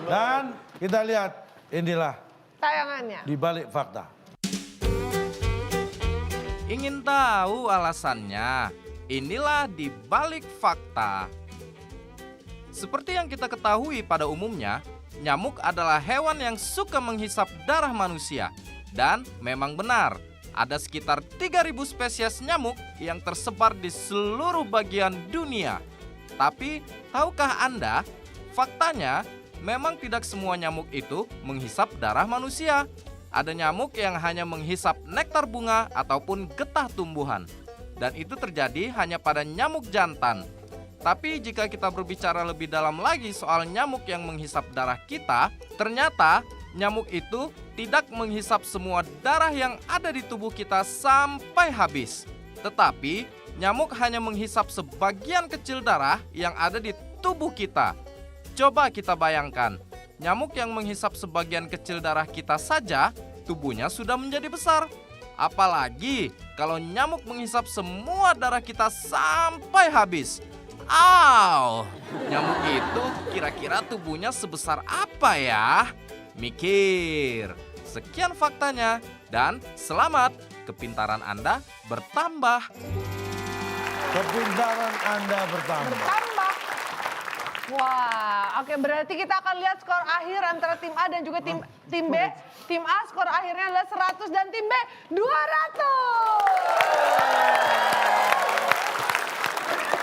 Dan kita lihat inilah Tayangannya. di balik fakta. Ingin tahu alasannya? Inilah di balik fakta. Seperti yang kita ketahui pada umumnya, nyamuk adalah hewan yang suka menghisap darah manusia. Dan memang benar, ada sekitar 3.000 spesies nyamuk yang tersebar di seluruh bagian dunia. Tapi, tahukah Anda, faktanya memang tidak semua nyamuk itu menghisap darah manusia. Ada nyamuk yang hanya menghisap nektar bunga ataupun getah tumbuhan. Dan itu terjadi hanya pada nyamuk jantan. Tapi jika kita berbicara lebih dalam lagi soal nyamuk yang menghisap darah kita, ternyata nyamuk itu tidak menghisap semua darah yang ada di tubuh kita sampai habis. Tetapi nyamuk hanya menghisap sebagian kecil darah yang ada di tubuh kita. Coba kita bayangkan, nyamuk yang menghisap sebagian kecil darah kita saja, tubuhnya sudah menjadi besar. Apalagi kalau nyamuk menghisap semua darah kita sampai habis. Aw, nyamuk itu kira-kira tubuhnya sebesar apa ya? Mikir. Sekian faktanya dan selamat, kepintaran Anda bertambah. Kepintaran Anda bertambah. Bertambah. Wah, oke berarti kita akan lihat skor akhir antara tim A dan juga tim B. Tim A skor akhirnya adalah 100 dan tim B 200.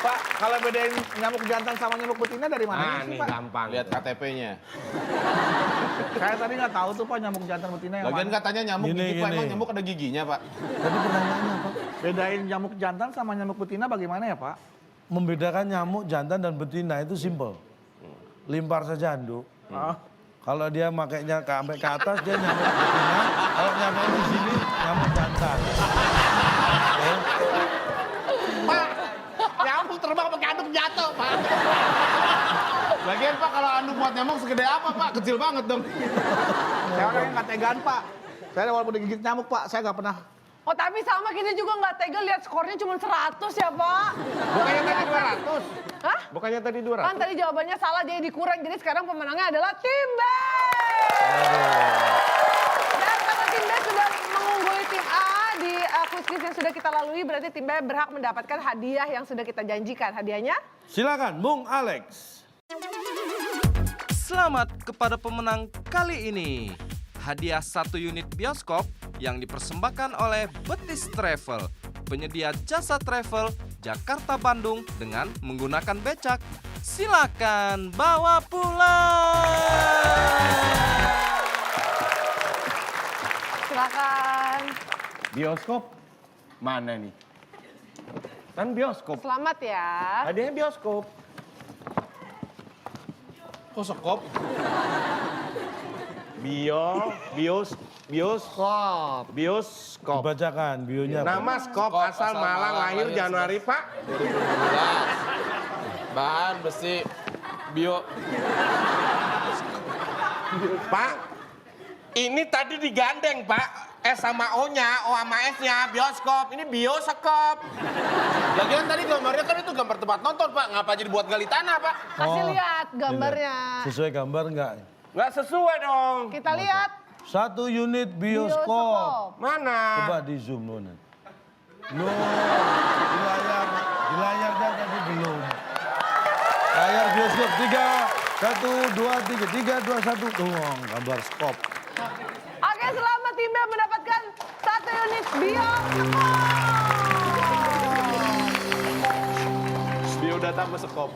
Pak, kalau bedain nyamuk jantan sama nyamuk betina dari mana Nah, sih, ini Pak? gampang. Lihat KTP-nya. Saya tadi nggak tahu tuh Pak nyamuk jantan betina yang Lagian mana. katanya nyamuk Gini, gigi, Pak. gini. Emang nyamuk ada giginya, Pak? Tadi pertanyaannya apa? Bedain nyamuk jantan sama nyamuk betina bagaimana ya Pak? Membedakan nyamuk jantan dan betina itu simpel. Limpar saja anduk. Kalau dia makainya sampai ke atas dia nyamuk betina, kalau nyamuk di sini nyamuk jantan. Oke. Pak, nyamuk terbang pakai anduk jatuh, Pak. Lagian Pak, kalau anduk buat nyamuk segede apa, Pak? Kecil banget dong. Saya orang yang nggak tegaan Pak. Saya walaupun digigit nyamuk Pak, saya nggak pernah. Oh tapi sama kita juga nggak tega lihat skornya cuma 100 ya Pak. Bukannya tadi 200? Hah? Bukannya tadi Kan 200? tadi jawabannya salah jadi dikurang. Jadi sekarang pemenangnya adalah tim B. Dan karena tim B sudah mengungguli tim A di kuis-kuis yang sudah kita lalui, berarti tim B berhak mendapatkan hadiah yang sudah kita janjikan. Hadiahnya? Silakan, Bung Alex. Selamat kepada pemenang kali ini. Hadiah 1 unit bioskop yang dipersembahkan oleh Betis Travel, penyedia jasa travel Jakarta-Bandung dengan menggunakan becak. Silakan bawa pulang. Silakan. Bioskop? Mana nih? Kan bioskop. Selamat ya. Hadiahnya bioskop. Kok sekop? Bioskop. Dibacakan bionya. Pak. Nama skop asal Malang, lahir Januari, Pak. 2012. Bahan besi bio. Pak, ini tadi digandeng, Pak. S sama O-nya, O sama S-nya, bioskop. Ini bioskop. Lagian tadi gambarnya kan itu gambar tempat nonton, Pak. Ngapa jadi buat gali tanah, Pak? Kasih Oh, lihat gambarnya. Sesuai gambar enggak? Nggak sesuai dong. Kita lihat 1 unit bioskop. Mana? Coba di zoom Nona. No, di layarnya tadi belum. Layar bioskop 3, 1, 2, 3, 3, 2, 1. Tuh, gambar skop. Oke, selamat tim B mendapatkan 1 unit bioskop. Biodata sama sekop.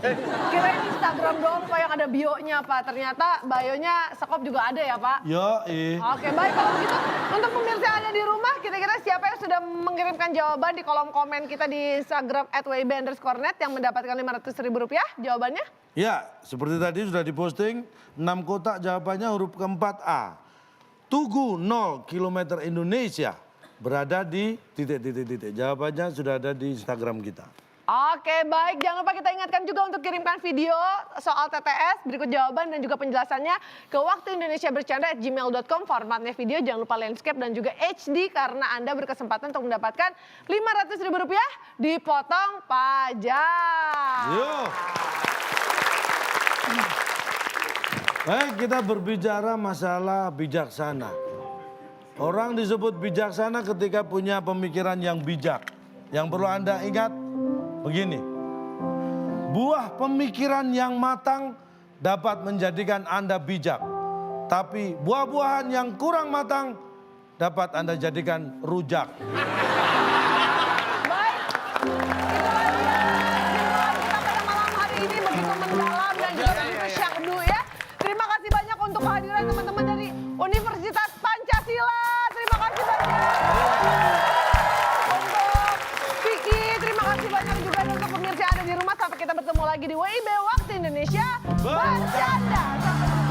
Kirain Instagram doang Pak yang ada bio-nya Pak. Ternyata bio-nya sekop juga ada ya Pak. Yo, Oke, baik kalau begitu. Untuk pemirsa yang ada di rumah, kira-kira siapa yang sudah mengirimkan jawaban di kolom komen kita di Instagram @wib_net yang mendapatkan Rp500.000? Jawabannya? Ya, seperti tadi sudah diposting 6 kotak jawabannya huruf keempat A. Tugu 0 km Indonesia berada di titik-titik-titik. Jawabannya sudah ada di Instagram kita. Oke, baik. Jangan lupa kita ingatkan juga untuk kirimkan video soal TTS, berikut jawaban dan juga penjelasannya ke waktuindonesiabercanda@gmail.com. Formatnya video, jangan lupa landscape dan juga HD karena Anda berkesempatan untuk mendapatkan Rp500.000 dipotong pajak. Yuk. Baik, kita berbicara masalah bijaksana. Orang disebut bijaksana ketika punya pemikiran yang bijak. Yang perlu Anda ingat begini. Buah pemikiran yang matang dapat menjadikan Anda bijak. Tapi buah-buahan yang kurang matang dapat Anda jadikan rujak. Baik, itulah dia kesimpulan kita pada malam hari ini begitu mendalam dan juga begitu syahdu ya. Terima kasih banyak untuk kehadiran teman-teman dari Universitas Pancasila. Terima kasih banyak. Untuk Vicky, terima kasih banyak juga dan untuk pemirsa yang ada di rumah. Sampai kita bertemu lagi di WIB Waktu Indonesia Bercanda. Sampai jumpa.